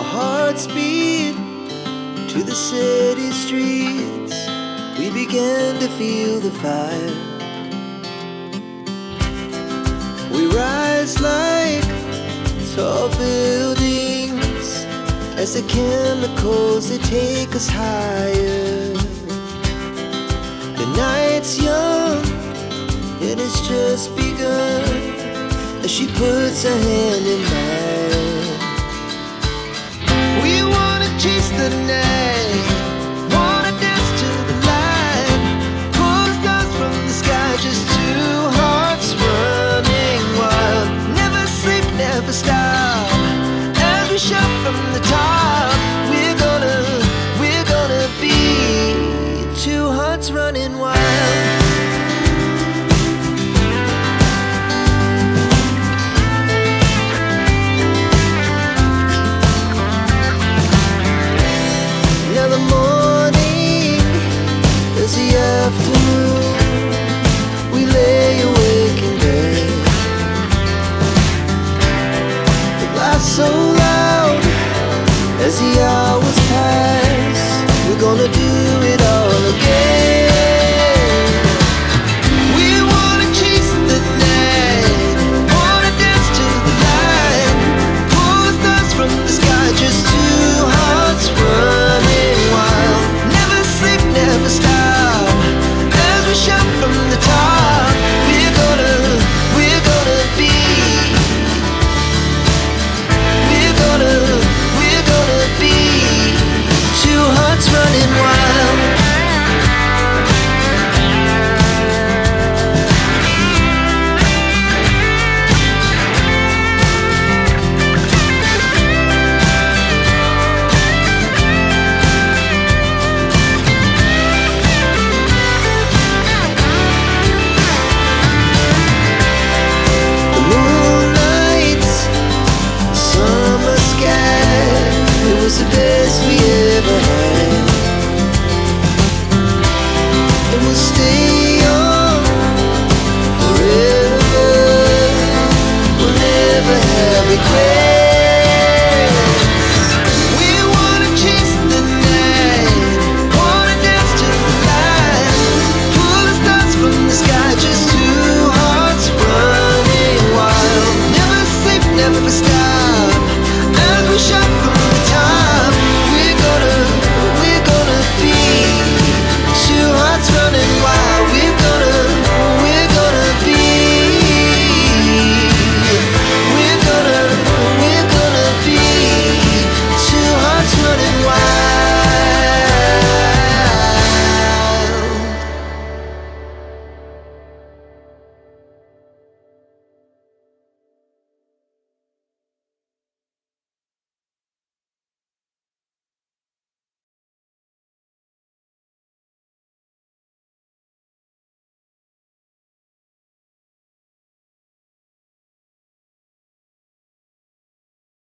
Our hearts beat to the city streets. We began to feel the fire. We rise like tall buildings as the chemicals, they take us higher. The night's young and it's just begun as she puts her hand in mine. We wanna chase the night, wanna dance to the light, pull the stars from the sky, just two hearts running wild. Never sleep, never stop, as we shout from the top. We're gonna be two hearts running wild. Now the morning is the afternoon. We lay awake in bed. The laughs so loud as the